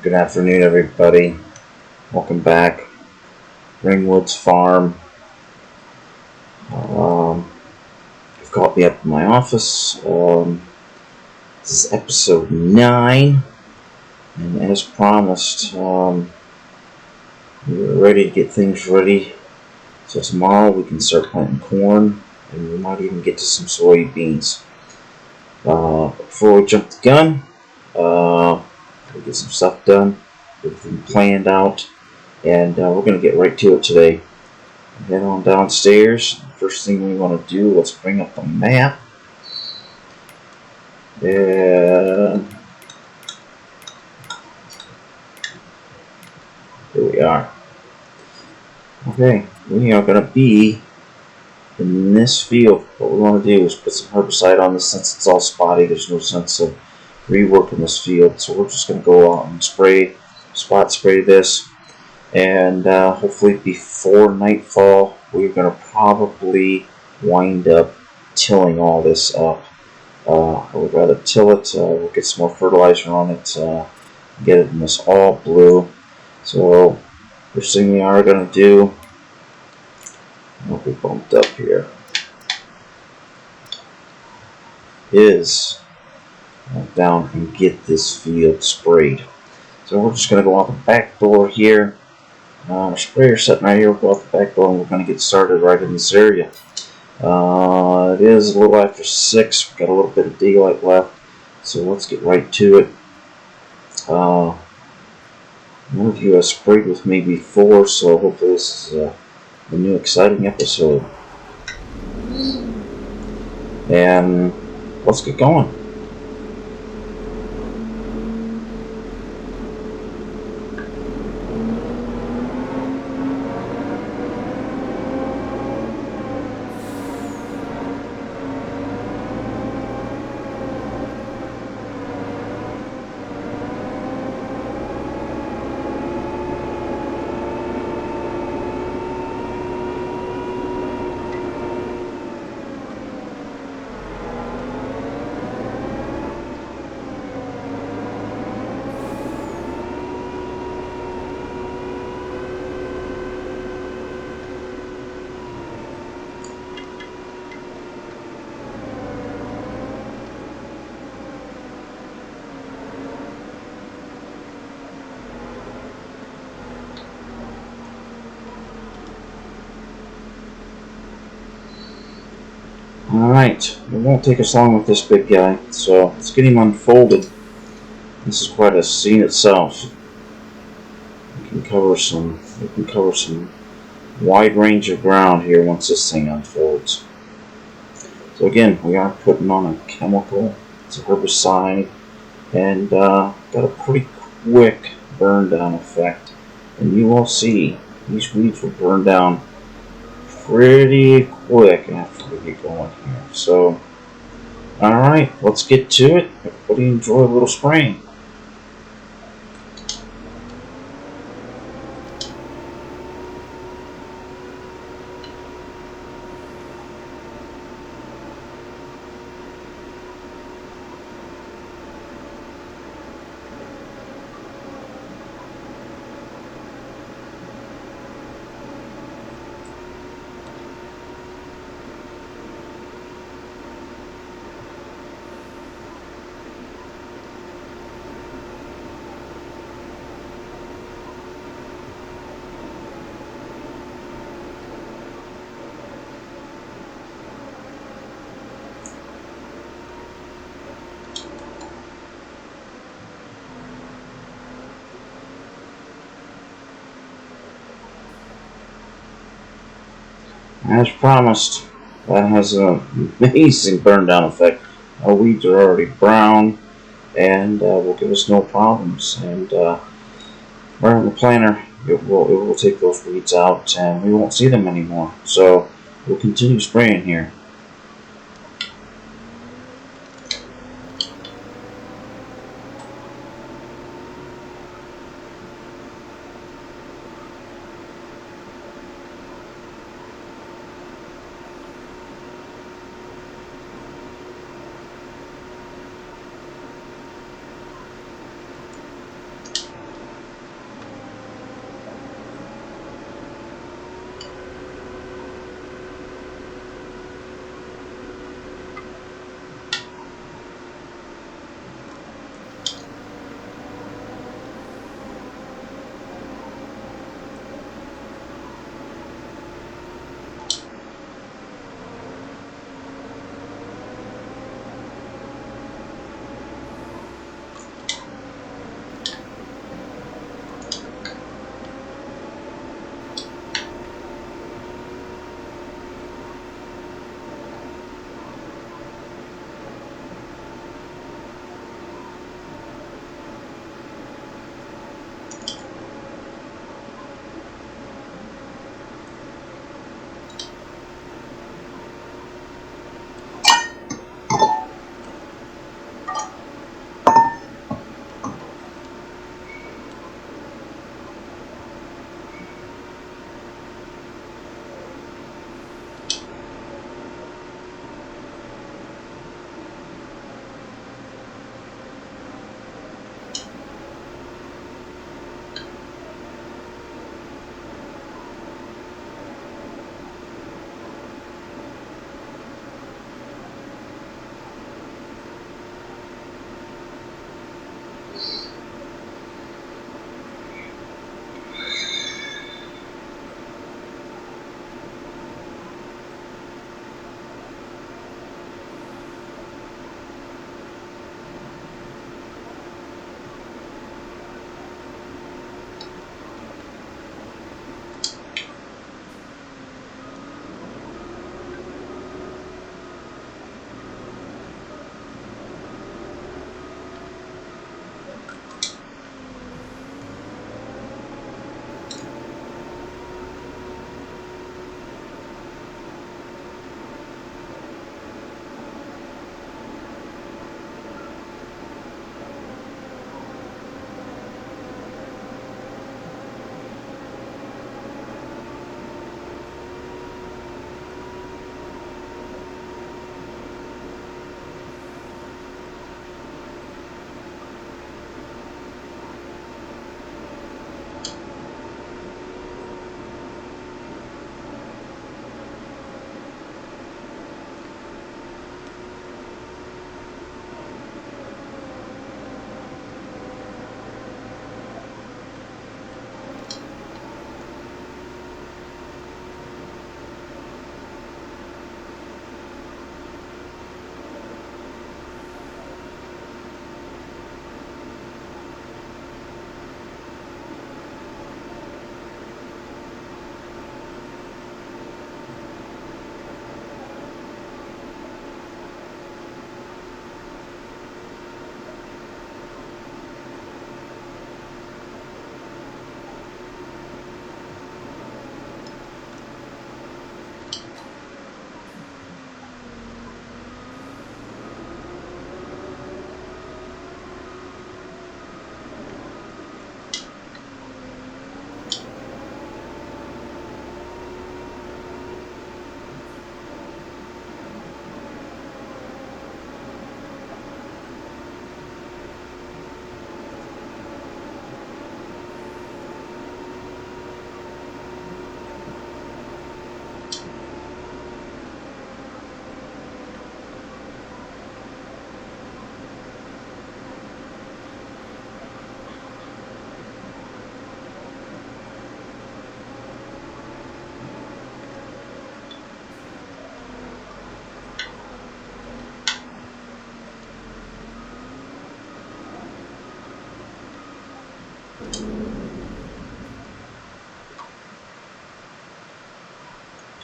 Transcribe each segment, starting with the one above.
Good afternoon, everybody. Welcome back. Ringwoods Farm. You've caught me up in my office. This is episode 9. And as promised, we're ready to get things ready. So tomorrow we can start planting corn. And we might even get to some soybeans. Before we jump the gun, we'll get some stuff done. Everything planned out. And we're going to get right to it today. Head on downstairs. First thing we want to do, let's bring up the map. And here we are. Okay, we are going to be in this field. What we want to do is put some herbicide on this since it's all spotty. There's no sense of reworking this field. So we're just going to go out and spot spray this. And hopefully before nightfall, we're going to probably wind up tilling all this up. I would rather till it. We'll get some more fertilizer on it. Get it in this all blue. So first thing we are going to do, I'll be bumped up here, is go down and get this field sprayed. So we're just going to go out the back door here. Our sprayer sitting right here. We'll go out the back door and we're going to get started right in this area. It is a little after 6. We've got a little bit of daylight left, so let's get right to it. None of you have sprayed with me before, so hopefully this is a new exciting episode. And let's get going. Alright, it won't take us long with this big guy, so let's get him unfolded. This is quite a scene itself. We can cover some wide range of ground here once this thing unfolds. So again, we are putting on a chemical. It's a herbicide, and got a pretty quick burn down effect. And you will see these weeds will burn down pretty quick after we get going here. So, alright, let's get to it. Everybody enjoy a little spraying. As promised, that has an amazing burn down effect. Our weeds are already brown and will give us no problems. And right on the planter, it will take those weeds out and we won't see them anymore. So we'll continue spraying here.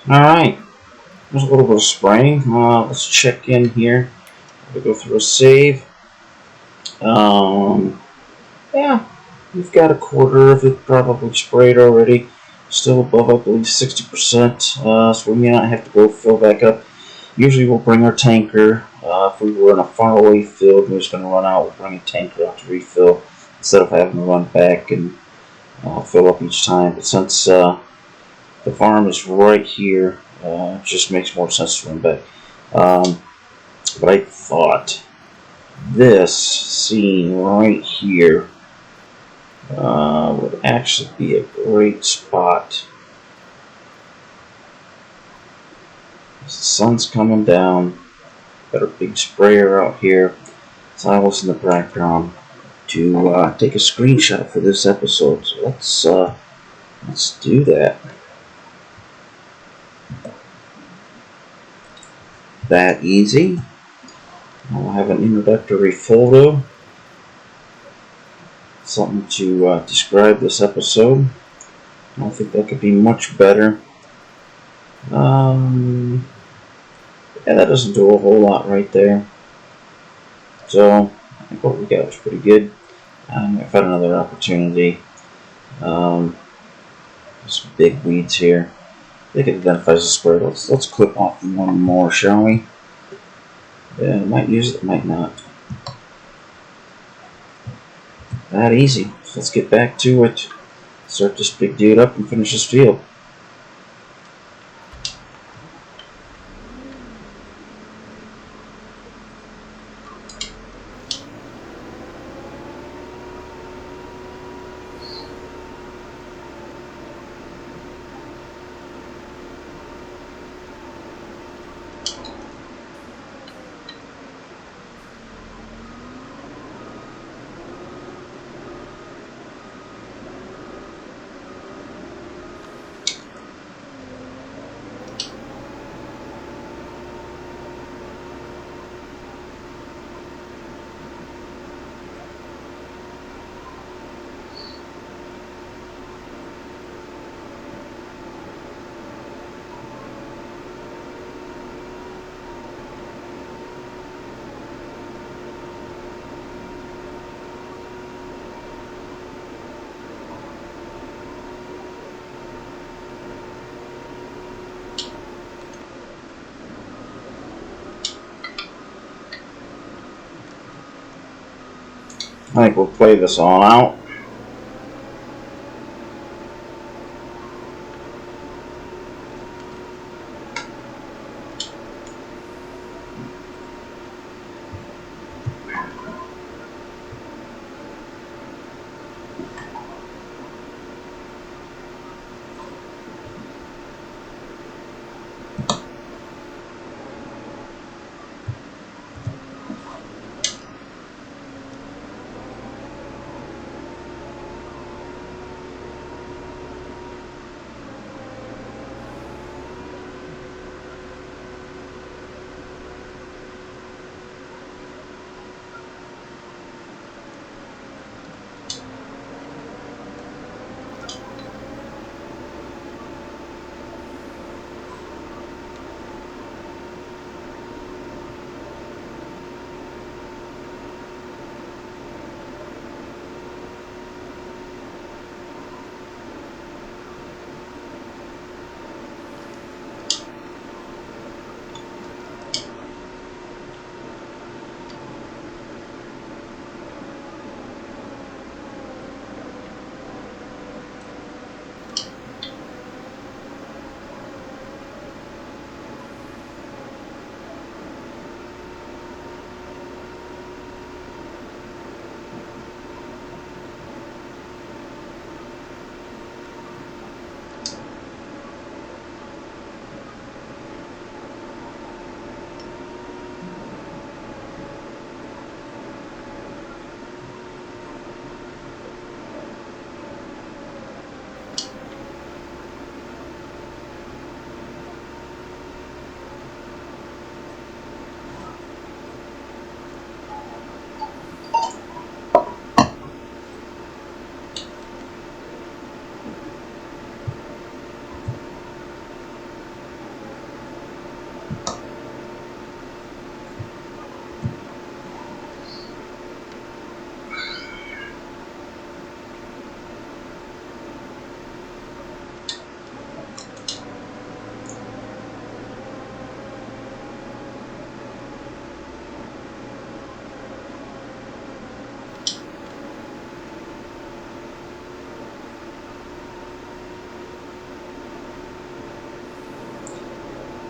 Alright, there's a little bit of spraying. Let's check in here. We'll go through a save. Yeah, we've got a quarter of it probably sprayed already. Still above, I believe, 60%. So we may not have to go fill back up. Usually we'll bring our tanker. If we were in a faraway field and we're just going to run out, we'll bring a tanker out to refill instead of having to run back and fill up each time. But since the farm is right here, it just makes more sense to run back. But I thought this scene right here would actually be a great spot. The sun's coming down. Got a big sprayer out here. So I was in the background to take a screenshot for this episode. So let's do that. That easy. I'll have an introductory photo. Something to describe this episode. I think that could be much better. Yeah, that doesn't do a whole lot right there. So I think what we got was pretty good. I've had another opportunity. Some big weeds here. I think it identifies the spray. Let's clip off one more, shall we? Yeah, I might use it, might not. That easy. So let's get back to it. Start this big dude up and finish this field. I think we'll play this all out.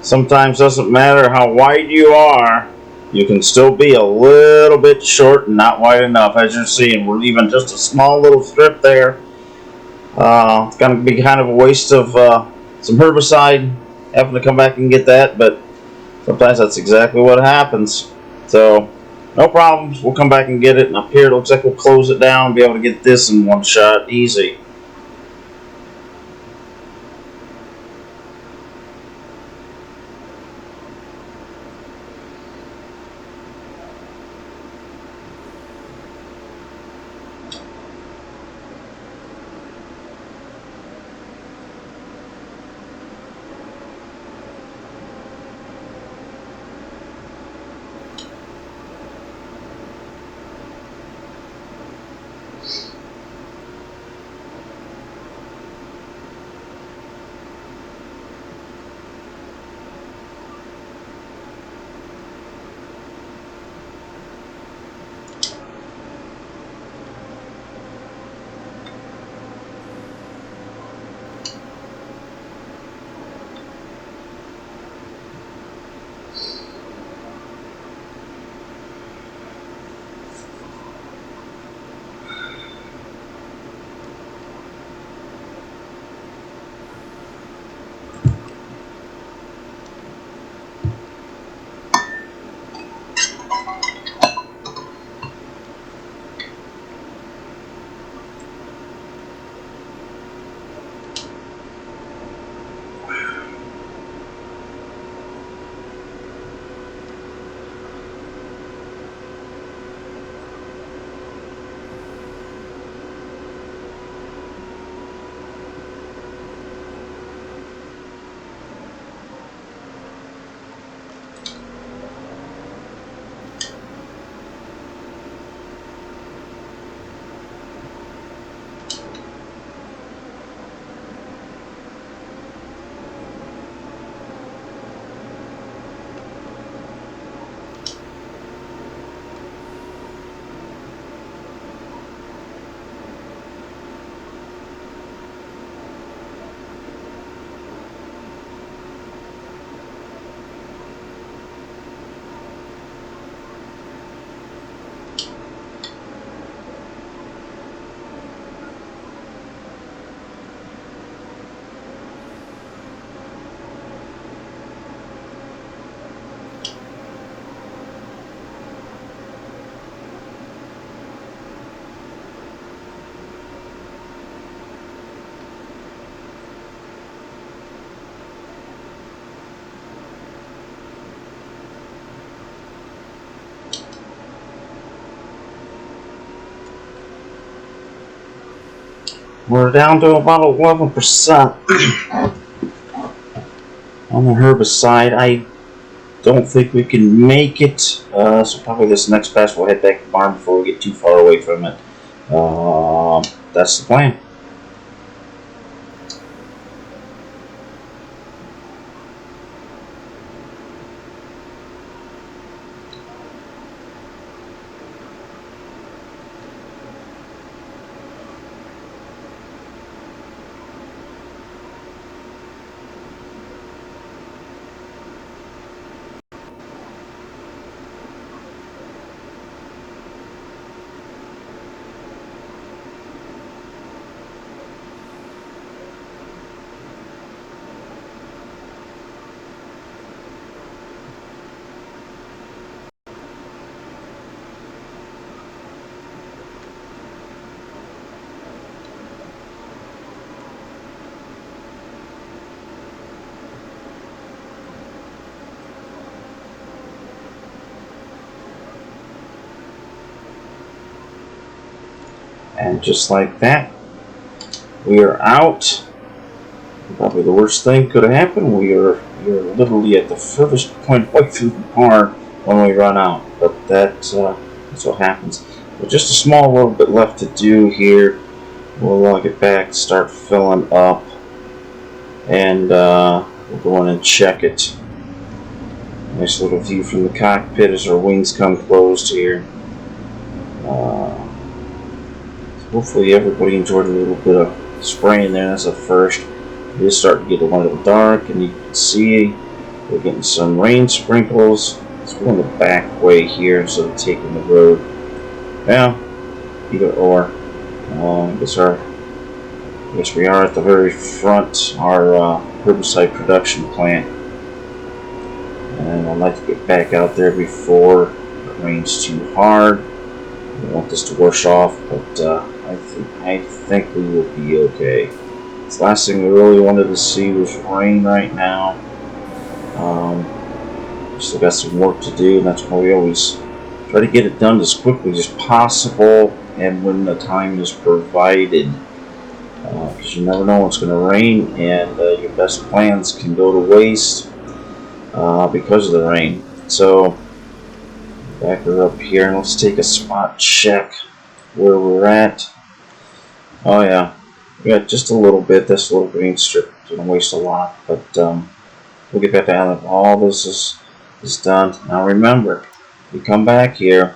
Sometimes doesn't matter how wide you are, you can still be a little bit short and not wide enough. As you're seeing, we're leaving just a small little strip there. It's going to be kind of a waste of some herbicide having to come back and get that, but sometimes that's exactly what happens. So, no problems. We'll come back and get it. And up here, it looks like we'll close it down and be able to get this in one shot. Easy. We're down to about 11% on the herbicide. I don't think we can make it, so probably this next pass we'll head back to the barn before we get too far away from it. That's the plan. And just like that, we are out. Probably the worst thing could have happened. We are literally at the furthest point away from the barn when we run out. But that's what happens. But just a small little bit left to do here. We'll get back, start filling up, and we'll go in and check it. Nice little view from the cockpit as our wings come closed here. Hopefully everybody enjoyed a little bit of spraying there. That's a first. It is starting to get a little dark, and you can see We're getting some rain sprinkles. Let's go in the back way here instead of taking the road. Yeah, either or. I guess we are at the very front, our herbicide production plant. And I'd like to get back out there before it rains too hard. I don't want this to wash off, but I think we will be okay. The last thing we really wanted to see was rain right now. Still got some work to do, and that's why we always try to get it done as quickly as possible and when the time is provided. Because you never know what's going to rain, and your best plans can go to waste because of the rain. So, back her up here, and let's take a spot check where we're at. Oh yeah, we got just a little bit. This little green strip is going to waste a lot, but we'll get back to Allen. All this is done. Now remember, we come back here.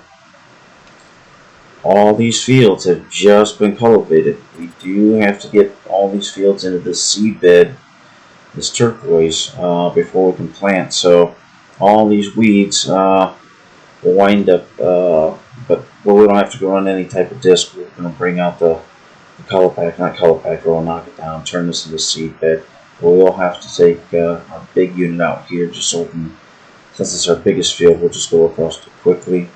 All these fields have just been cultivated. We do have to get all these fields into this seed bed, this turquoise, before we can plant. So all these weeds will wind up, but we don't have to go on any type of disc. We're going to bring out the color pack, not color pack, we'll knock it down, turn this into a seed bed. But we'll have to take our big unit out here just so we can, since it's our biggest field, we'll just go across it quickly.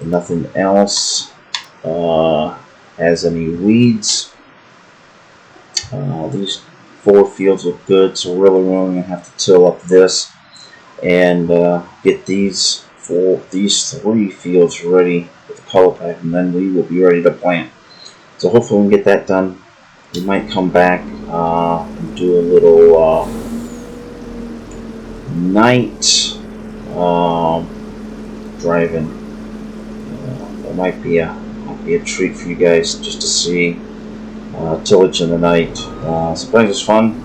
Nothing else has any weeds. These 4 fields look good, so we're really only going to have to till up this and get these 3 fields ready with the color pack, and then we will be ready to plant. So hopefully we can get that done. We might come back and do a little night driving. That might be a treat for you guys just to see tillage in the night. Sometimes it's fun.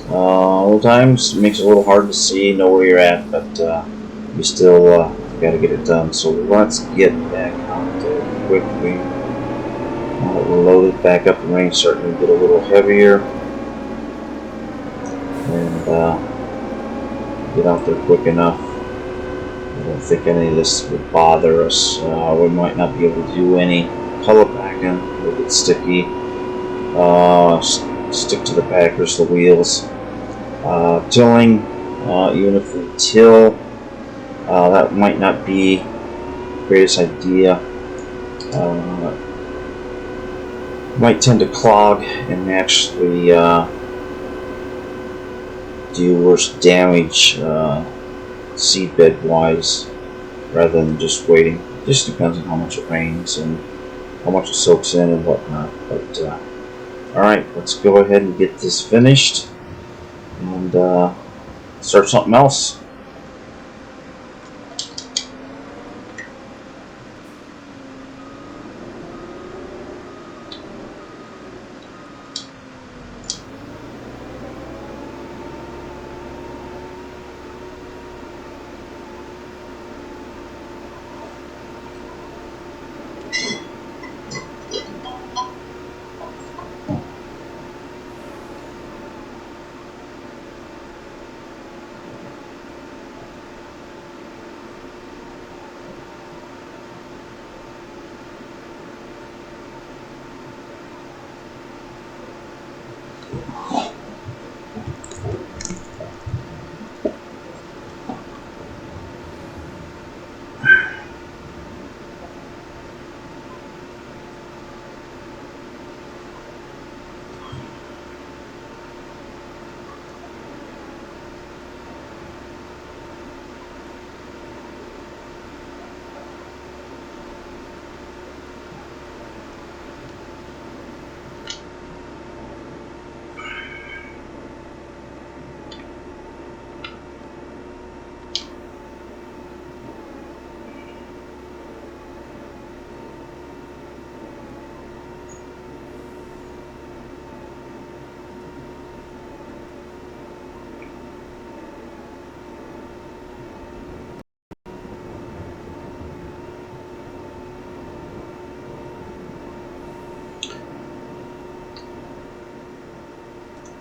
Other times it makes it a little hard to see, know where you're at, but you still got to get it done. So let's get back out there quickly. We're loaded back up. The rain's starting to get a little heavier, and get out there quick enough. I don't think any of this would bother us. We might not be able to do any color packing. It'll get sticky. Stick to the backers, the wheels. Tilling, even if we till, that might not be the greatest idea. Might tend to clog and actually do worse damage seedbed wise rather than just waiting. It just depends on how much it rains and how much it soaks in and whatnot. But alright, let's go ahead and get this finished and start something else.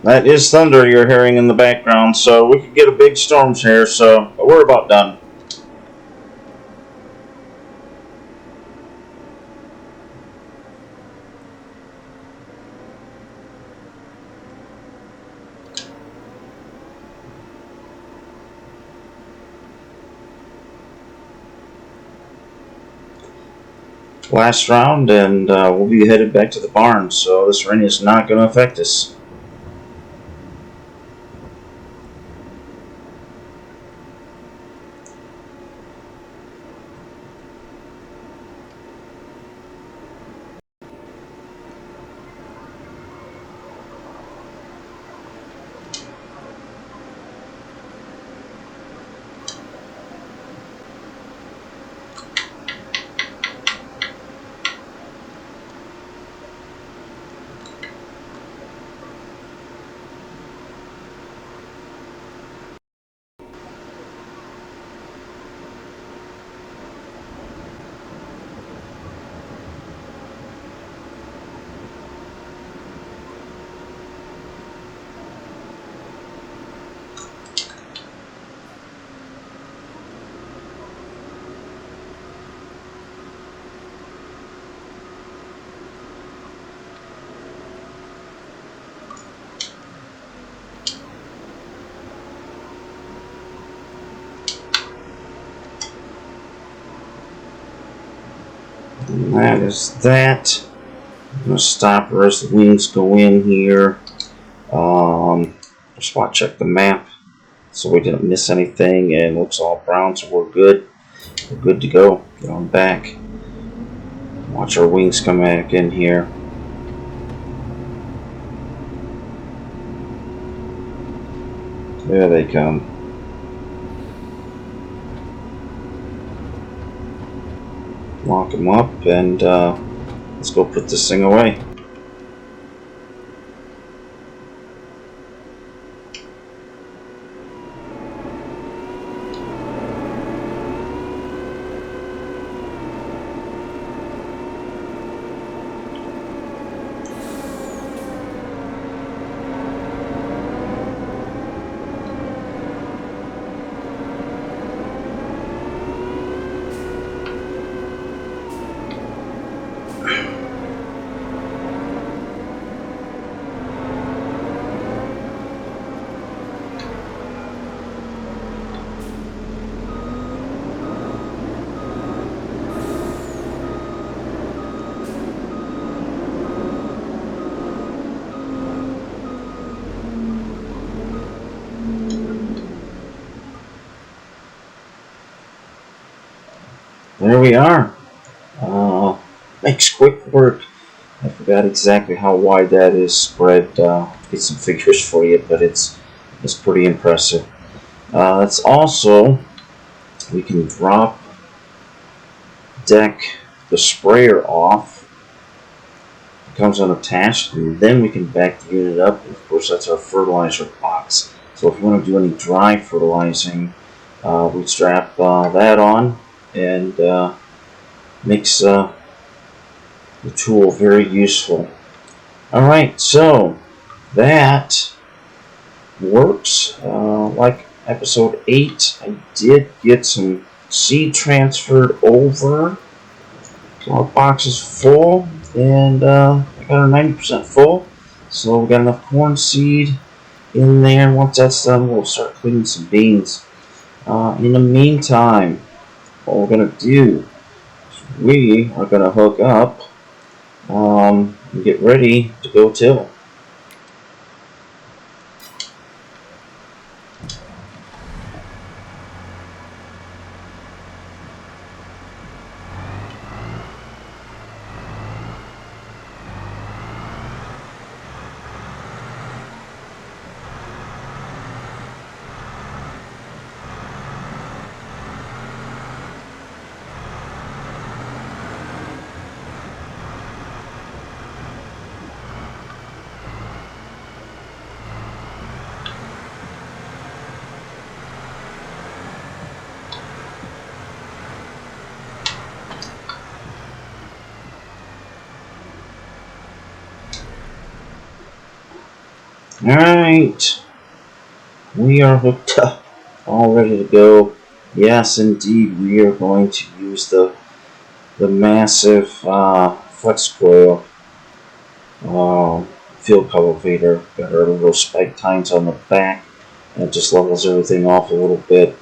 That is thunder you're hearing in the background, so we could get a big storm here, so we're about done. Last round, and we'll be headed back to the barn, so this rain is not going to affect us. And that is that. I'm going to stop her as the wings go in here. Just want to check the map so we didn't miss anything, and it looks all brown, so we're good. We're good to go. Get on back. Watch our wings come back in here. There they come. Lock them up, and let's go put this thing away. There we are. Makes quick work. I forgot exactly how wide that is spread. Get some figures for you, but it's pretty impressive. It's also, we can drop deck the sprayer off. It comes unattached, and then we can back the unit up. And of course, that's our fertilizer box. So if you want to do any dry fertilizing, we strap that on, and makes the tool very useful. Alright, so that works. Like episode 8, I did get some seed transferred over. So our box is full, and I got our 90% full. So we got enough corn seed in there. Once that's done, we'll start cleaning some beans. In the meantime, what we're going to do is we are going to hook up and get ready to go till. Alright, we are hooked up, all ready to go. Yes, indeed, we are going to use the massive flex coil field cultivator. Got our little spike tines on the back, and it just levels everything off a little bit.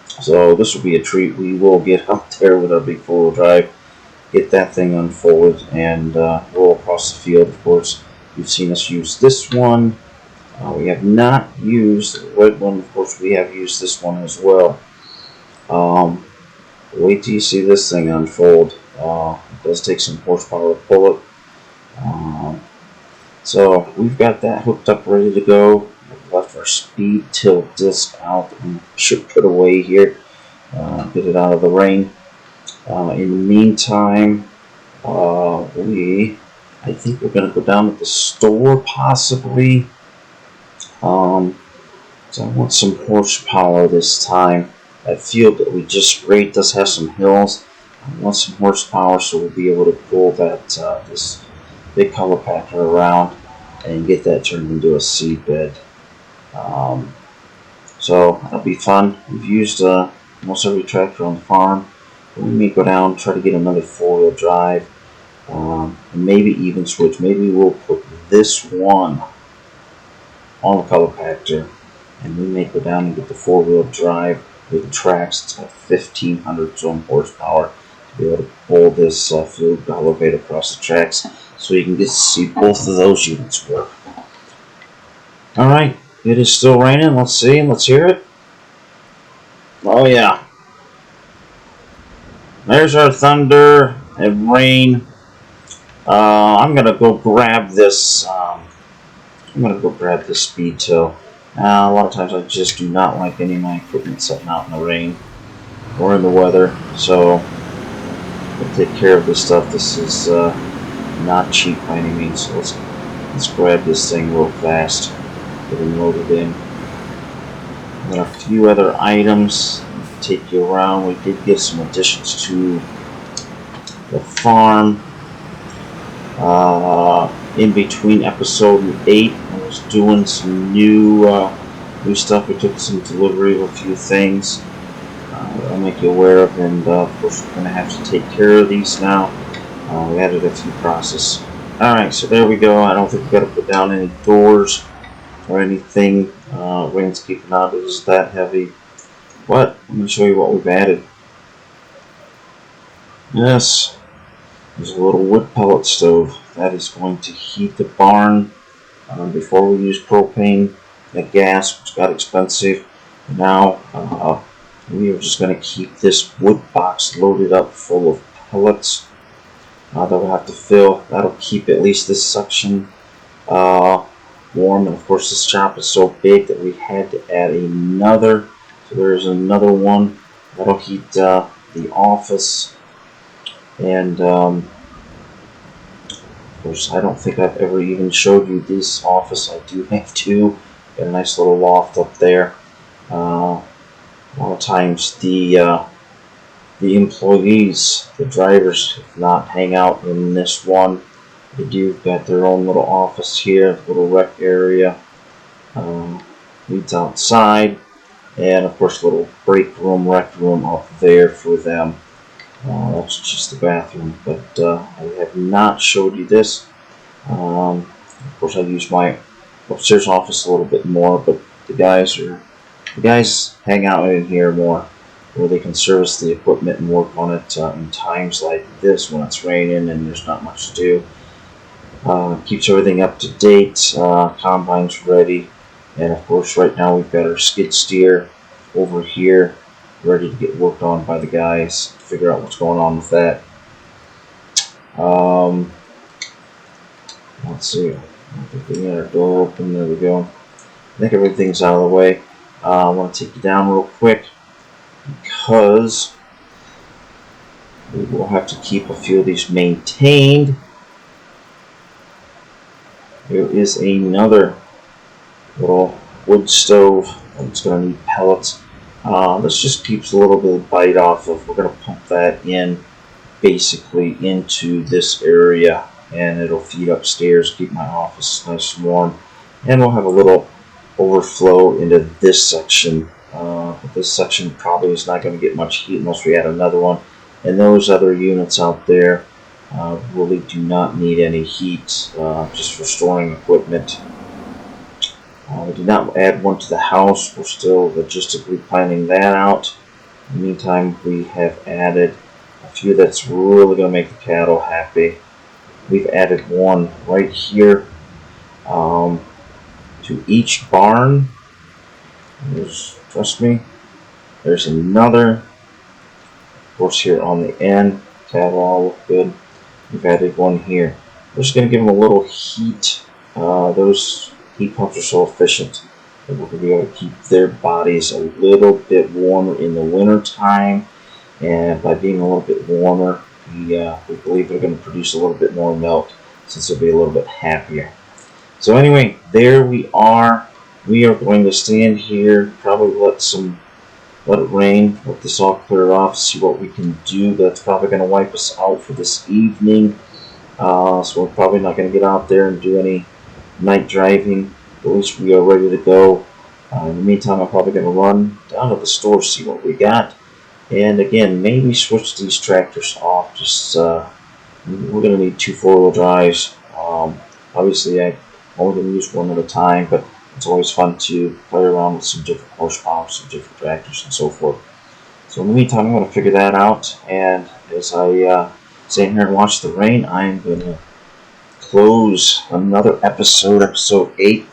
So this will be a treat. We will get up there with our big four-wheel drive, get that thing unfolded, and roll across the field. Of course, you've seen us use this one. We have not used the red one. Of course, we have used this one as well. Wait till you see this thing unfold. It does take some horsepower to pull it. So we've got that hooked up, ready to go. We've left our speed tilt disc out and should put away here. Get it out of the rain. In the meantime, I think we're going to go down to the store possibly. So I want some horsepower this time. That field that we just sprayed does have some hills. I want some horsepower so we'll be able to pull that this big color packer around and get that turned into a seed bed. So that'll be fun. We've used almost every tractor on the farm. We may go down, try to get another four-wheel drive, and maybe even switch. Maybe we'll put this one on the color packer, and we may go down and get the four-wheel drive with the tracks. It's got 1,500 some horsepower to be able to pull this field elevator across the tracks, so you can get to see both of those units work. All right, it is still raining. Let's see and let's hear it. Oh yeah. There's our thunder and rain. I'm gonna go grab this. I'm gonna go grab this speed tow. A lot of times I just do not like any of my equipment sitting out in the rain or in the weather. So I'll take care of this stuff. This is not cheap by any means. So let's grab this thing real fast. Get it loaded in. Got a few other items. Take you around. We did get some additions to the farm. In between episode and 8, I was doing some new stuff. We took some delivery of a few things I'll make you aware of, and of course we're going to have to take care of these now. We added a few processes. Alright, so there we go. I don't think we've got to put down any doors or anything. Rain's keeping out. It is that heavy. But I'm going to show you what we've added. Yes, there's a little wood pellet stove that is going to heat the barn. Before we use propane and gas, which got expensive. Now we are just going to keep this wood box loaded up full of pellets that we'll have to fill. That'll keep at least this section warm. And of course this shop is so big that we had to add another. So there's another one that'll heat the office. And of course, I don't think I've ever even showed you this office. I do have two. Got a nice little loft up there. A lot of times the employees, the drivers, if not hang out in this one. They do got their own little office here, little rec area. Leads outside. And of course, a little break room, rec room up there for them. That's just the bathroom, but I have not showed you this. Of course, I use my upstairs office a little bit more, but the guys hang out in here more, where they can service the equipment and work on it in times like this when it's raining and there's not much to do. Keeps everything up to date. Combine's ready, and of course, right now we've got our skid steer over here, ready to get worked on by the guys. Figure out what's going on with that. Let's see. I think we got our door open. There we go. I think everything's out of the way. I want to take you down real quick because we will have to keep a few of these maintained. There is another little wood stove. It's going to need pellets. This just keeps a little bit of bite off of. We're going to pump that in basically into this area, and it'll feed upstairs, keep my office nice and warm. And we'll have a little overflow into this section. But this section probably is not going to get much heat unless we add another one. And those other units out there really do not need any heat, just for storing equipment. We did not add one to the house. We're still logistically planning that out. In the meantime, we have added a few that's really going to make the cattle happy. We've added one right here to each barn. Trust me, there's another. Of course, here on the end, cattle all look good. We've added one here. We're just going to give them a little heat. Those heat pumps are so efficient that we're going to be able to keep their bodies a little bit warmer in the winter time. And by being a little bit warmer, we believe they're going to produce a little bit more milk since they'll be a little bit happier. So anyway, there we are. We are going to stand here, probably let it rain, let this all clear off, see what we can do. That's probably going to wipe us out for this evening. So we're probably not going to get out there and do any night driving. At least we are ready to go. In the meantime, I'm probably going to run down to the store, see what we got. And again, maybe switch these tractors off. Just we're going to need 2 4-wheel drives. Obviously, I'm only going to use one at a time, but it's always fun to play around with some different horsepower, some different tractors, and so forth. So in the meantime, I'm going to figure that out. And as I sit here and watch the rain, I'm going to close another episode 8.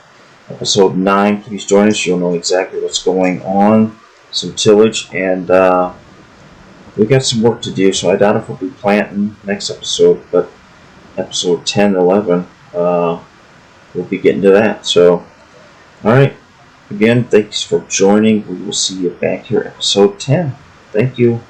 Episode 9, please join us. You'll know exactly what's going on. Some tillage, and we got some work to do, so I doubt if we'll be planting next episode, but episode 10 and 11, we'll be getting to that. So, alright, again, thanks for joining. We will see you back here, episode 10. Thank you.